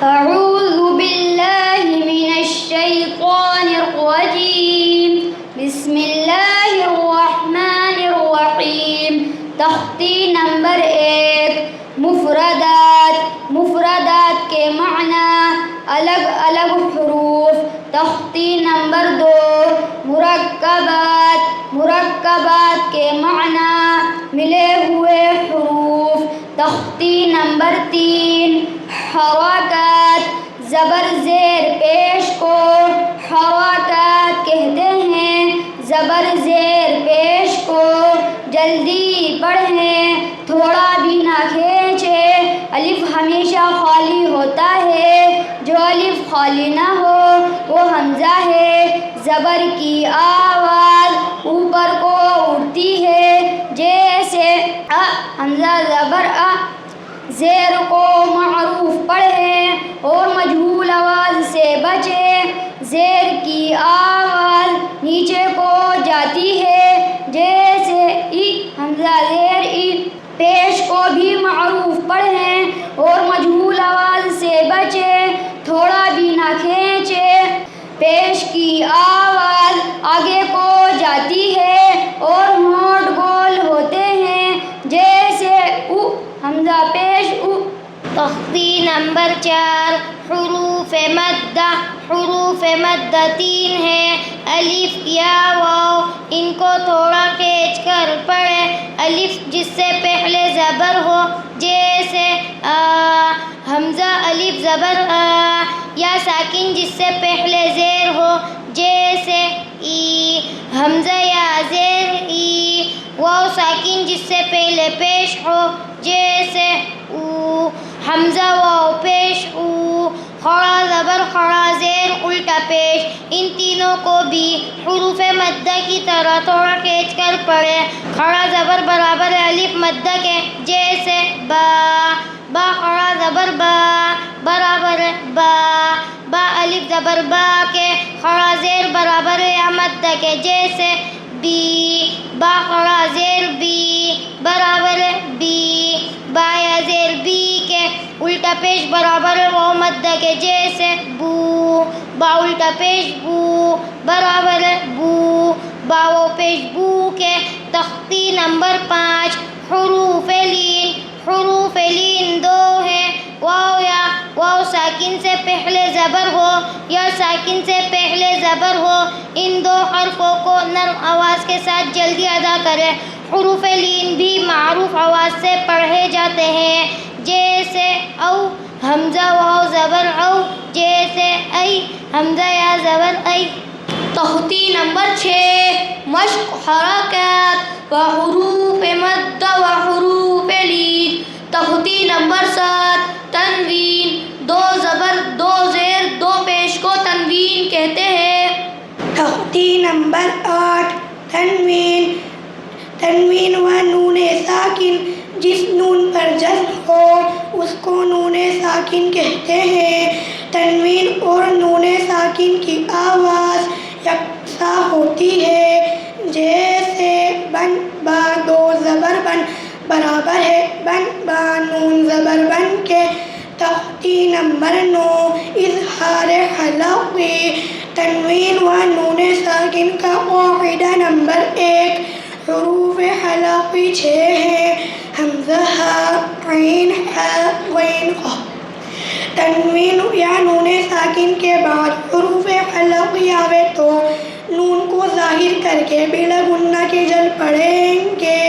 أعوذ بالله من الشيطان الرجيم بسم الله الرحمن الرحیم. تختی نمبر 1 مفردات کے معنی الگ الگ حروف. تختی نمبر 2 مرکبات کے معنی ملے ہوئے حروف. تختی نمبر 3 حرکات. زبر زیر پیش کو حرکات کہتے ہیں. زبر زیر پیش کو جلدی پڑھیں، تھوڑا بھی نہ کھینچیں. الف ہمیشہ خالی ہوتا ہے، جو الف خالی نہ ہو وہ حمزہ ہے. زبر کی آواز اوپر کو اٹھتی ہے جیسے ا. حمزہ زبر ا. زیر کو معروف پڑھیں اور مجہول آواز سے بچیں. زیر کی آواز نیچے کو جاتی ہے جیسے ای. حمزہ زیر ای. پیش کو بھی معروف پڑھیں اور مجہول آواز سے بچیں، تھوڑا بھی نہ کھینچیں. پیش کی آواز آگے کو جاتی ہے اور ہونٹ گول ہوتے ہیں جیسے او. حمزہ پیش او. تختی نمبر 4 حروف مدہ. حروف مدہ 3 ہیں: الف، یا، واو. ان کو تھوڑا کھینچ کر پڑھیں. الف جس سے پہلے زبر ہو جیسے آ. حمزہ الف زبر آ. یا ساکن جس سے پہلے زیر ہو جیسے ای. حمزہ یا زیر ای. واو ساکن جس سے پہلے پیش ہو جیسے او. حمزہ واو پیش او. خڑا زبر خڑا زیر الٹا پیش. ان تینوں کو بھی حروف مدہ کی طرح تھوڑا کھینچ کر پڑھیں. کھڑا زبر برابر الف مدہ کے جیسے با. با خڑا زبر با برابر با. با الف زبر با کے. خڑا زیر برابر یا مدہ کے جیسے بی. با خڑا زیر بی برابر بی. با یا زیر بی کے الٹا پیش برابر واو مدہ کے جیسے بو. با الٹا پیش بو برابر بو. با واو پیش بو کے. تختی نمبر 5 حروف لین. حروف لین 2 ہیں: واو یا. واو ساکن سے پہلے زبر ہو یا ساکن سے پہلے زبر ہو. ان 2 حرفوں کو نرم آواز کے ساتھ جلدی ادا کریں. حروف لین بھی معروف آواز سے پڑھے جاتے ہیں جیسے او. حمزہ واو زبر او جیسے ای. حمزہ یا زبر ای. تختی نمبر 6 مشق حرکات و حروف مدہ و حروف لین. تختی نمبر 7 تنوین. 2 زبر 2 زیر 2 پیش کو تنوین کہتے ہیں. تختی نمبر 8 تنوین. تنوین و نون ساکن. جس نون پر جزم ہو اس کو نون ساکن کہتے ہیں. تنوین اور نون ساکن کی آواز یکساں ہوتی ہے جیسے بن. با 2 زبر بن برابر ہے بن با نون زبر بن کے. تختی نمبر 9 اظہار حلقی. تنوین و نون ساکن کا قاعدہ نمبر 1: حروف حلقی 6 ہیں: حمزہ ہا، عین ہا، غین قاف. تنوین یا نون ساکن کے بعد حروف حلقی آوے تو نون کو ظاہر کر کے بلا گنہ کے جل پڑھیں گے.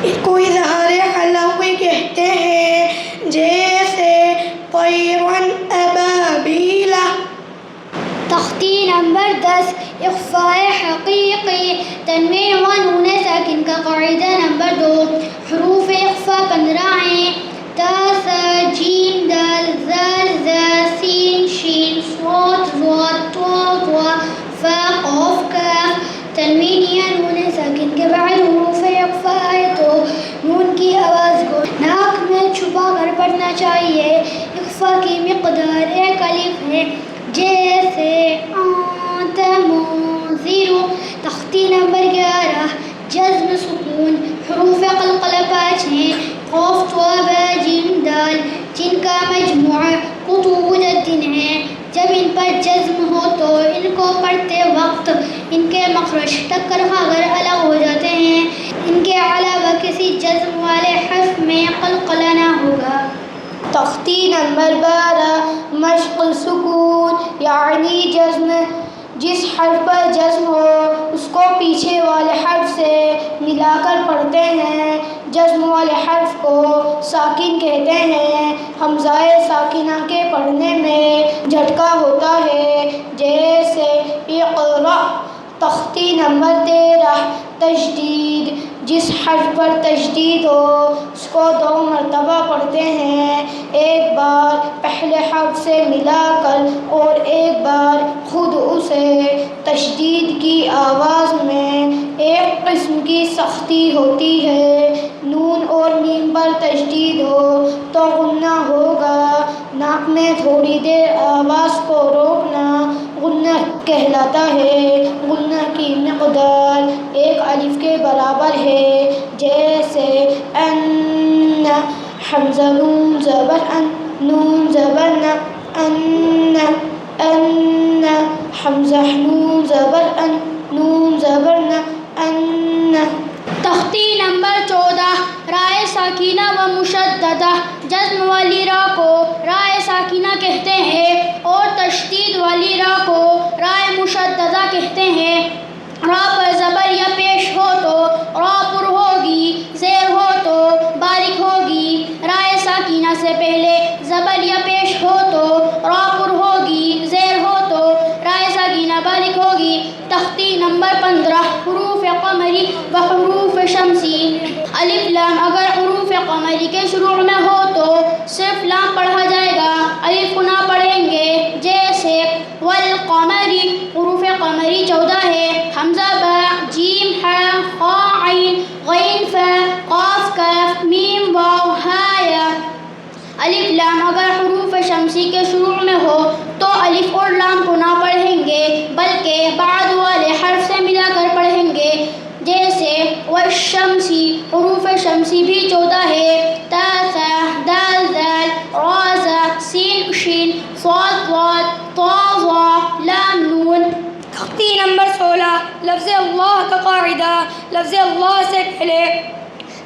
اس کو اظہار حلقی کہتے ہیں جیسے طیرا ابابیلا. تختی نمبر 10 اخفاء حقیقی. تنوین و نون ساکن کا قاعدہ نمبر 2: حروف اخفاء 15 ہیں: تا، ثا، جیم، دال، ذال، ذا، سین، شین، صاد، ضاد، طا، ضا، فا، قاف، کاف. تنوین یا نون ساکن کے بعد حروف اخفاء آئے تو نون کی آواز کو ناک میں چھپا کر پڑھنا چاہیے. اخفاء کی مقدار 1 الف ہے جیسے آنت منذر. تختی نمبر 11 جزم سکون. حروف قلقلہ 5 ہیں: قاف، طا، با، جیم، دال. جن کا مجموعہ قطوع جزم ہو تو ان کو پڑھتے وقت ان کے مخرج ٹکر خاگر الگ ہو جاتے ہیں. ان کے علاوہ کسی جزم والے حرف میں قلقلہ نہ ہوگا. تختی نمبر 12 مشق سکون یعنی جزم. جس حرف پر جزم ہو اس کو پیچھے والے حرف سے ملا کر پڑھتے ہیں. جزم والے حرف کو ساکن کہتے ہیں. حمزہ ساکنہ کے پڑھنے میں جھٹکا ہوتا ہے جیسے اقرأ. تختی نمبر 13 تشدید. جس حرف پر تشدید ہو اس کو 2 مرتبہ پڑھتے ہیں. ایک بار پہلے حرف سے ملا کر اور ایک بار خود اسے. تشدید کی آواز میں ایک قسم کی سختی ہوتی ہے. نون اور میم پر تشدید ہو تو غنہ ہوگا. ناک میں تھوڑی دیر آواز کو روکنا غنہ کہلاتا ہے. غنہ کی مقدار 1 الف کے برابر ہے جیسے ان. حمزہ نون زبر ان نون زبر ن ان ان. حمزہ نون زبر ان نون زبر ن ان. تختی نمبر 14 رائے ساکینہ و مشددہ. جزم والی را کو رائے ساکینہ کہتے ہیں اور تشدید والی را کو رائے مشددہ کہتے ہیں. را پر زبر یا پیش ہو تو را پر ہوگی. زیر ہو تو باریک ہوگی. رائے ساکینہ سے پہلے زبر یا پیش ہو تو را پر ہوگی. زیر ہو تو رائے ساکینہ باریک ہوگی. تختی نمبر 15 حروف قمری و حروف شمسی. الف لام اگر حروف قمری کے شروع میں ہو تو صرف لام پڑھا جائے گا. الف کو نہ پڑھیں گے جیسے والقمری. حروف قمری 14 ہے. حمزہ با جیم ح خا عین غین ف قاف کاف میم واو ہا یا. الف لام اگر حروف شمسی کے شروع میں ہو تو الف اور لام کو نہ پڑھیں گے بلکہ بعد والے حرف سے ملا کر پڑھیں گے جیسے والشمسی. حروف شمسی بھی 14 ہے. تا ثا دال ذال را زا سین شین صاد ضاد طا ظا لام نون. تختی نمبر 16 لفظ اللہ کا قاعدہ. لفظ اللہ سے پہلے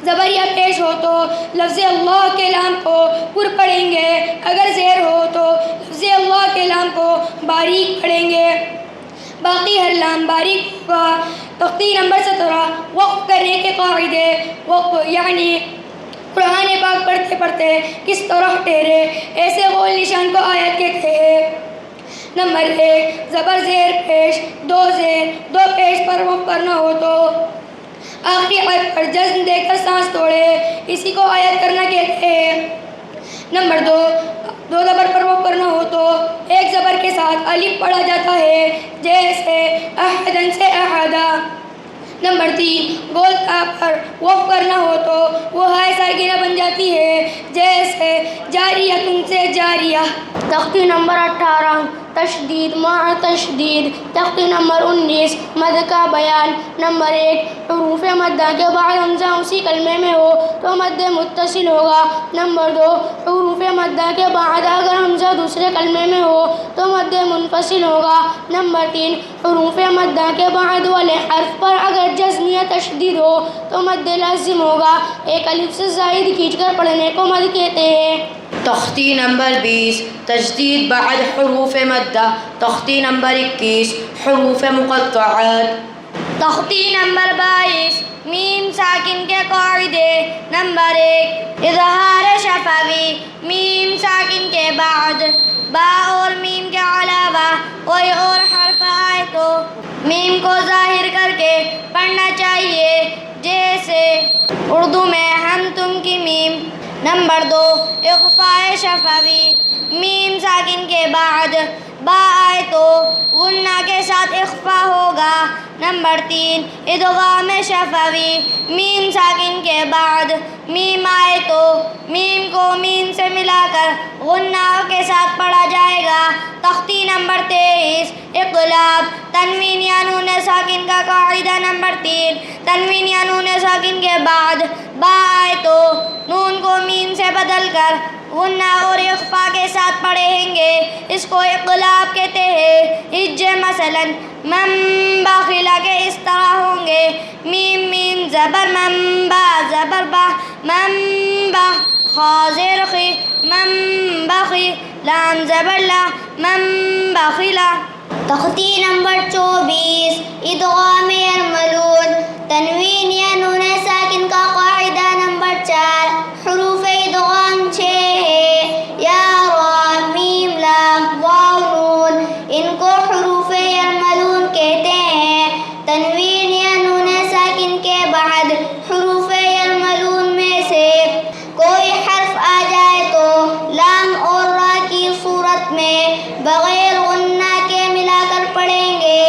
زبر یا پیش ہو تو لفظ اللہ کے لام کو پر پڑھیں گے. اگر زیر ہو تو لفظ اللہ کے لام کو باریک پڑھیں گے. باقی ہر لام باریک ہوگا. تختی نمبر 17 وقف کرنے کے قاعدے. وقف یعنی قرآن پاک پڑھتے پڑھتے کس طرح ٹھہرے. ایسے گول نشان کو آیت کہتے ہیں. نمبر 1 زبر زیر پیش 2 زیر 2 پیش پر وقف کرنا ہو تو آخری حرف پر جزم دے کر سانس توڑے. اسی کو آیت کرنا کہتے ہیں. نمبر 2 زبر پر وقف کرنا ہو تو ایک زبر کے ساتھ الف پڑھا جاتا ہے جیسے احدن سے احدا. نمبر 3 گول تا پر وقف کرنا ہو تو وہ ہائے ساکنہ بن جاتی ہے جیسے جاریتن سے جاریہ. تختی نمبر 18 تشدید مع تشدید. تختی نمبر 19 مد کا بیان. نمبر 1 حروف مدہ کے بعد حمزہ اسی کلمے میں ہو تو مد متصل ہوگا. نمبر 2 حروف مدہ کے بعد اگر حمزہ دوسرے کلمے میں ہو تو مد منفصل ہوگا. نمبر 3 حروف مدہ کے بعد والے حرف پر اگر جزم یا تشدید ہو تو مد لازم ہوگا. ایک الف سے زائد کھینچ کر پڑھنے کو مد کہتے ہیں. تختی نمبر 20 تجدید بعد حروف مدہ. تختی نمبر 21 حروف مقطعات. تختی نمبر 22 میم ساکن کے قاعدے. نمبر 1 اظہار شفوی. میم ساکن کے بعد با اور میم کے علاوہ کوئی اور حرف آئے تو میم کو ظاہر کر کے پڑھنا چاہیے جیسے اردو میں ہم تم کی میم. نمبر 2 اخفاء شفوی. میم ساکن کے بعد با آئے تو غنہ کے ساتھ اخفاء ہوگا. نمبر 3 ادغام شفوی. میم ساکن کے بعد میم آئے تو میم کو میم سے ملا کر غنہ کے ساتھ پڑھا جائے گا. تختی نمبر 23 اقلاب. تنوین یا نون ساکن کا قاعدہ. نمبر 3 تنوین یا نون ساکن کے بعد با آئے تو نون کو میم سے بدل کر غنہ اور اخفا کے ساتھ پڑھیں گے، اس کو اقلاب کہتے ہیں۔ ہجے مثلا من بخلا کے اس طرح ہوں گے، میم میم زبر من با زبر با من با، خا زیر خی من بخی، لام زبر لا من بخلا۔ تختی نمبر 24 ادغام یرملون، تنوین یا نون ساکن کا قاعدہ نمبر 4، حروف ادغام 6 ہے، یا را میم لام واو نون، ان کو حروف یرملون کہتے ہیں۔ تنوین یا نون ساکن کے بعد حروف یرملون میں سے کوئی حرف آ جائے تو لام اور را کی صورت میں بغیر غنہ کے ملا کر پڑھیں گے،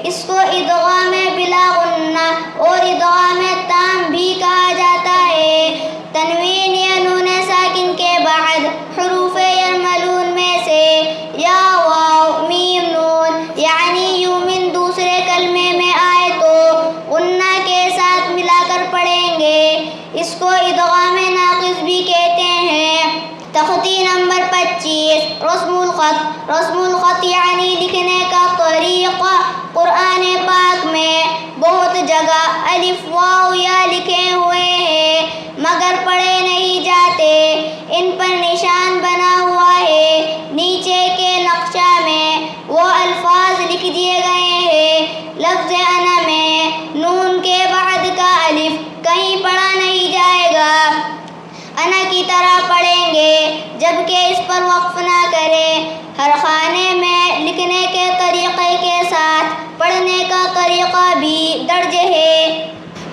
اس کو ادغام بلا غنہ اور ادغام تام بھی کہا جاتا ہے۔ تنوین یا نون ساکن کے بعد حروف یرملون میں سے یا واو میم نون یعنی یومن دوسرے کلمے میں آئے تو غنہ کے ساتھ ملا کر پڑھیں گے، اس کو ادغام ناقص بھی کہتے ہیں۔ تختی نمبر 25 رسم الخط، رسم الخط یعنی لکھنے کا طریقہ۔ قرآن پاک میں بہت جگہ الف واو یا لکھے ہوئے ہیں مگر پڑھے نہیں جاتے، ان پر نشان بنا ہوا ہے۔ نیچے کے نقشہ میں وہ الفاظ لکھ دیے گئے ہیں۔ لفظ انا میں نون کے بعد کا الف کہیں پڑھا نہیں جائے گا، انا کی طرح پڑھیں گے جبکہ اس پر وقف نہ کریں۔ ہر خانے میں لکھنے کے طریقے کے ساتھ پڑھنے کا طریقہ بھی درج ہے۔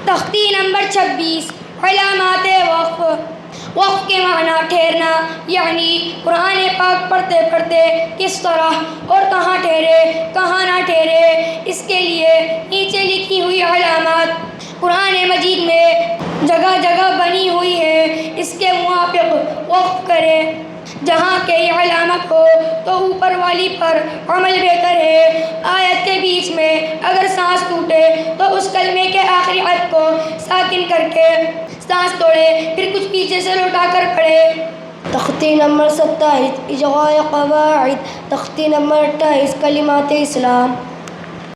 تختی نمبر 26 علامات وقف، وقف کے معنی ٹھہرنا، یعنی قرآن پاک پڑھتے پڑھتے کس طرح اور کہاں ٹھہرے کہاں نہ ٹھہرے، اس کے لیے نیچے لکھی ہوئی علامات قرآن مجید میں جگہ جگہ بنی ہوئی ہے، اس کے موافق وقف کریں۔ جہاں کئی علامت ہو تو اوپر والی پر عمل بہتر ہے۔ آیت کے بیچ میں اگر سانس ٹوٹے تو اس کلمے کے آخری حرف کو ساکن کر کے سانس توڑے، پھر کچھ پیچھے سے لوٹا کر پڑھے۔ تختی نمبر 27 اجراء قواعد، تختی نمبر 28 کلمات اسلام۔